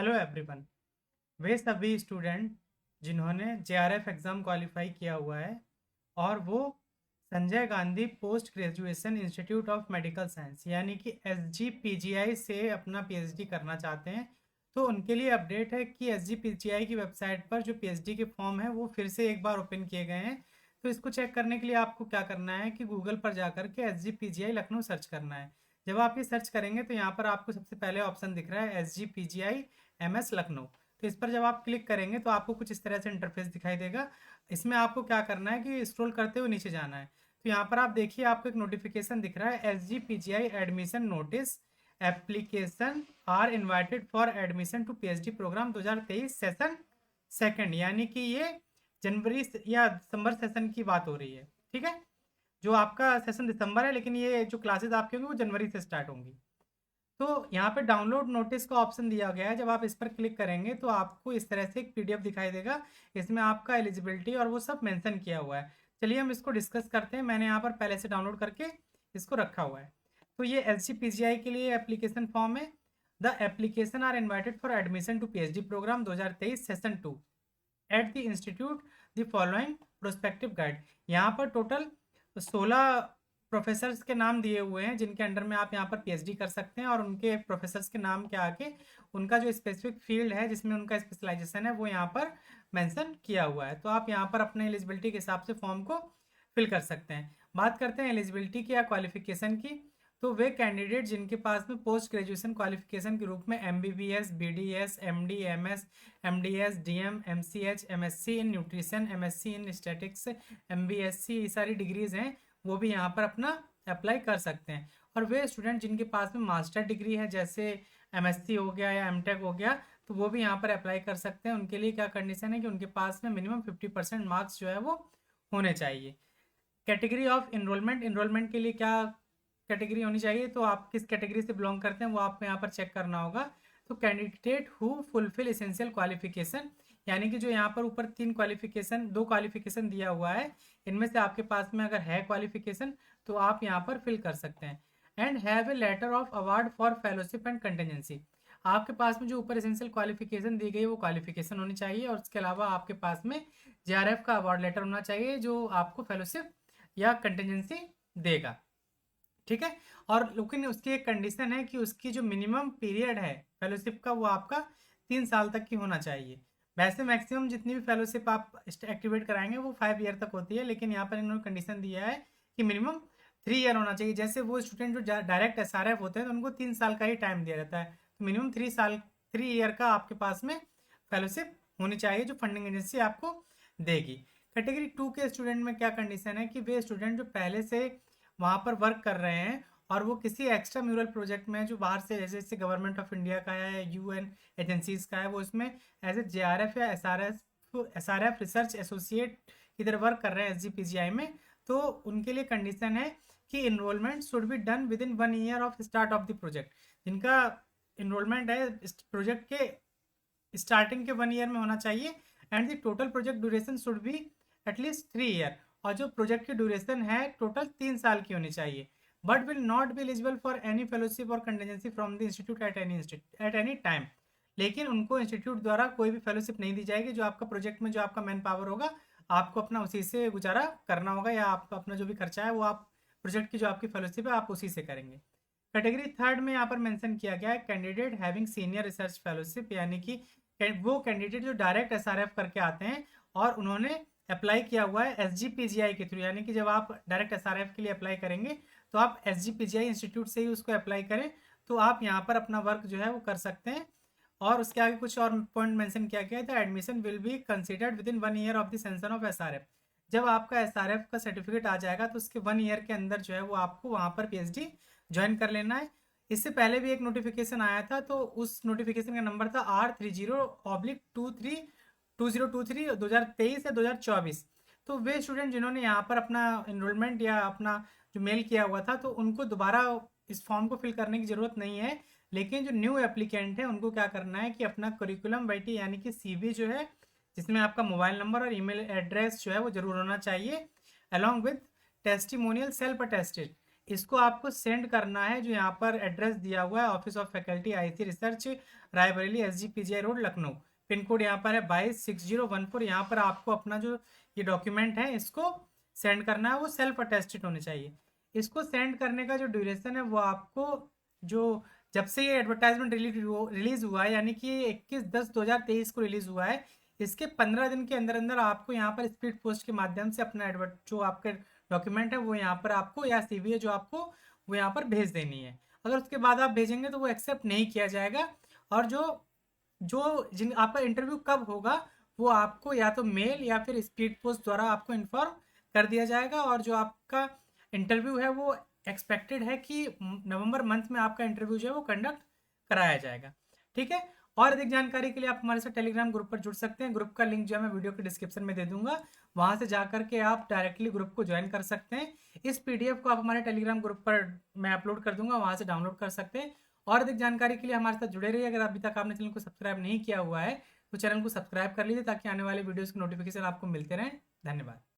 Hello everyone. वे सभी student जिन्होंने JRF exam qualify किया हुआ है और वो Sanjay Gandhi post graduation institute of medical science यानी कि एसजीपीजीआई से अपना पीएचडी करना चाहते हैं, तो उनके लिए अपडेट है कि एसजीपीजीआई की वेबसाइट पर जो पीएचडी के फॉर्म है वो फिर से एक बार ओपन किए गए हैं। तो इसको चेक करने के लिए आपको क्या करना है कि गूगल पर जाकर के एसजीपीजीआई लखनऊ सर्च करना है। जब आप ये सर्च करेंगे तो यहाँ पर आपको सबसे पहले ऑप्शन दिख रहा है एसजीपीजीआई एमएस लखनऊ। तो इस पर जब आप क्लिक करेंगे तो आपको कुछ इस तरह से इंटरफेस दिखाई देगा। इसमें आपको क्या करना है कि स्क्रॉल करते हुए नीचे जाना है। तो यहाँ पर आप देखिए, आपको एक नोटिफिकेशन दिख रहा है S G P G I admission notice application are invited for admission to PhD programme 2023 session second, यानी कि ये जनवरी या दिसंबर सेशन की बात हो रही है। ठीक है, जो आपका सेशन दिसंबर है लेकिन ये जो क्लासेस आपकी होंगी वो जनवरी से स्टार्ट होंगी। तो यहाँ पे डाउनलोड नोटिस का ऑप्शन दिया गया है। जब आप इस पर क्लिक करेंगे तो आपको इस तरह से एक पीडीएफ दिखाई देगा। इसमें आपका एलिजिबिलिटी और वो सब मेंशन किया हुआ है। चलिए हम इसको डिस्कस करते हैं। मैंने यहाँ पर पहले से डाउनलोड करके इसको रखा हुआ है। तो ये एलसीपीजीआई के लिए एप्लीकेशन फॉर्म है। The application are invited for admission to PhD programme 2023 session 2 at the institute the following prospective guide. यहाँ पर टोटल 16 प्रोफेसर्स के नाम दिए हुए हैं जिनके अंडर में आप यहाँ पर पीएचडी कर सकते हैं, और उनके प्रोफेसर्स के नाम के आके उनका जो स्पेसिफिक फील्ड है जिसमें उनका स्पेशलाइजेशन है वो यहाँ पर मेंशन किया हुआ है। तो आप यहाँ पर अपने एलिजिबिलिटी के हिसाब से फॉर्म को फिल कर सकते हैं। बात करते हैं एलिजिबिलिटी की या क्वालिफिकेशन की। तो वे कैंडिडेट जिनके पास में पोस्ट ग्रेजुएशन क्वालिफिकेशन के रूप में MBBS, BDS, MD, MS, MDS, DM, MCH, MSc in nutrition, MSc in statics, MBSC, ये सारी डिग्रीज हैं, वो भी यहाँ पर अपना अप्लाई कर सकते हैं। और वे स्टूडेंट जिनके पास में मास्टर डिग्री है जैसे एमएससी हो गया या एमटेक हो गया, तो वो भी यहाँ पर अप्लाई कर सकते हैं। उनके लिए क्या कंडीशन है कि उनके पास में मिनिमम 50% मार्क्स जो है वो होने चाहिए। कैटेगरी ऑफ इनरोलमेंट, इनरोलमेंट के लिए क्या कैटेगरी होनी चाहिए, तो आप किस कैटेगरी से बिलोंग करते हैं वो आपको यहाँ पर चेक करना होगा। तो candidate who fulfil essential qualification, यानी कि जो यहाँ पर ऊपर दो क्वालिफिकेशन दिया हुआ है, इनमें से आपके पास में अगर है क्वालिफिकेशन तो आप यहाँ पर फिल कर सकते हैं। And have a letter of award for fellowship and contingency, आपके पास में जो ऊपर एसेंशियल क्वालिफिकेशन दी गई वो क्वालिफिकेशन होनी चाहिए, और उसके अलावा आपके पास में जेआरएफ का अवार्ड लेटर होना चाहिए जो आपको फेलोशिप या कंटिजेंसी देगा। ठीक है, और लेकिन उसकी एक कंडीशन है कि उसकी जो मिनिमम पीरियड है फेलोशिप का वो आपका 3 साल तक की होना चाहिए। वैसे मैक्सिमम जितनी भी फेलोशिप आप एक्टिवेट कराएंगे वो 5 ईयर तक होती है, लेकिन यहाँ पर इन्होंने कंडीशन दिया है कि मिनिमम 3 ईयर होना चाहिए। जैसे वो स्टूडेंट जो डायरेक्ट एसआरएफ होते हैं तो उनको 3 साल का ही टाइम दिया जाता है, तो मिनिमम 3 ईयर का आपके पास में फेलोशिप होनी चाहिए जो फंडिंग एजेंसी आपको देगी। कैटेगरी 2 के स्टूडेंट में क्या कंडीशन है कि वे स्टूडेंट जो पहले से वहाँ पर वर्क कर रहे हैं और वो किसी एक्स्ट्रा म्यूरल प्रोजेक्ट में जो बाहर से जैसे गवर्नमेंट ऑफ इंडिया का है, यूएन एजेंसीज का है, वो इसमें एज ए जेआरएफ या एसआरएफ रिसर्च एसोसिएट इधर वर्क कर रहे हैं एसजीपीजीआई में, तो उनके लिए कंडीशन है कि enrolment should be done within 1 year of start of the project. जिनका इनरोलमेंट है प्रोजेक्ट के स्टार्टिंग के 1 ईयर में होना चाहिए, and the total project duration should be at least 3 year, और जो प्रोजेक्ट की ड्यूरेशन है टोटल 3 साल की होनी चाहिए। But will not be eligible for any fellowship और contingency from the institute at any time, लेकिन उनको इंस्टीट्यूट द्वारा कोई भी फेलोशिप नहीं दी जाएगी। जो आपका प्रोजेक्ट में जो आपका मैन पावर होगा आपको अपना उसी से गुजारा करना होगा, या आप अपना जो भी खर्चा है वो आप प्रोजेक्ट की जो आपकी फेलोशिप है आप उसी से करेंगे। कैटेगरी 3 में यहाँ पर मेंशन किया गया है candidate having senior research fellowship, यानी कि वो कैंडिडेट जो डायरेक्ट एसआरएफ करके आते हैं और उन्होंने अप्लाई किया हुआ है एसजीपीजीआई के थ्रू, यानी कि जब आप डायरेक्ट एसआरएफ के लिए अप्लाई करेंगे तो आप एसजीपीजीआई इंस्टीट्यूट से ही उसको अप्लाई करें, तो आप यहाँ पर अपना वर्क जो है वो कर सकते हैं। और उसके आगे कुछ और पॉइंट मेंशन किया गया था, admission will be considered within 1 year of the sanction of SRF. जब आपका एसआरएफ का सर्टिफिकेट आ जाएगा तो उसके 1 ईयर के अंदर जो है वो आपको वहाँ पर पीएचडी ज्वाइन कर लेना है। इससे पहले भी एक नोटिफिकेशन आया था, तो उस नोटिफिकेशन का नंबर था R30/2023 2023 या 2024। तो वे स्टूडेंट जिन्होंने यहाँ पर अपना इनरोलमेंट या अपना जो मेल किया हुआ था तो उनको दोबारा इस फॉर्म को फिल करने की ज़रूरत नहीं है, लेकिन जो न्यू एप्लीकेंट है उनको क्या करना है कि अपना करिकुलम वाइटी यानी कि सीवी जो है जिसमें आपका मोबाइल नंबर और ईमेल एड्रेस जो है वो जरूर होना चाहिए, along with testimonial self attested. इसको आपको सेंड करना है, जो यहाँ पर एड्रेस दिया हुआ है, office of faculty IC research, Raebareli, SGPGI road, Lucknow. Pin code यहाँ पर है 226014। यहाँ पर आपको अपना जो ये डॉक्यूमेंट है इसको सेंड करना है, वो सेल्फ अटेस्टेड होने चाहिए। इसको सेंड करने का जो ड्यूरेशन है वो आपको, जो जब से ये एडवर्टाइजमेंट रिलीज हुआ है, यानी कि 21/10/2023 को रिलीज हुआ है, इसके 15 दिन के अंदर अंदर आपको यहाँ पर स्पीड पोस्ट के माध्यम से अपना जो आपके डॉक्यूमेंट है वो यहाँ पर आपको, या CV है जो आपको, वो यहाँ पर भेज देनी है। अगर उसके बाद आप भेजेंगे तो वो एक्सेप्ट नहीं किया जाएगा। और जो जो जिन आपका इंटरव्यू कब होगा वो आपको या तो मेल या फिर स्पीड पोस्ट द्वारा आपको इन्फॉर्म कर दिया जाएगा। और जो आपका इंटरव्यू है वो एक्सपेक्टेड है कि नवंबर मंथ में आपका इंटरव्यू जो है वो कंडक्ट कराया जाएगा। ठीक है। और अधिक जानकारी के लिए आप हमारे साथ टेलीग्राम ग्रुप पर जुड़ सकते हैं। ग्रुप का लिंक जो है मैं वीडियो के डिस्क्रिप्शन में दे दूंगा, वहां से जाकर के आप डायरेक्टली ग्रुप को ज्वाइन कर सकते हैं। इस PDF को आप हमारे टेलीग्राम ग्रुप पर मैं अपलोड कर दूंगा, वहां से डाउनलोड कर सकते हैं। और अधिक जानकारी के लिए हमारे साथ जुड़े रहिए। अगर अभी तक आपने चैनल को सब्सक्राइब नहीं किया हुआ है तो चैनल को सब्सक्राइब कर लीजिए, ताकि आने वाले वीडियोस की नोटिफिकेशन आपको मिलते रहें। धन्यवाद।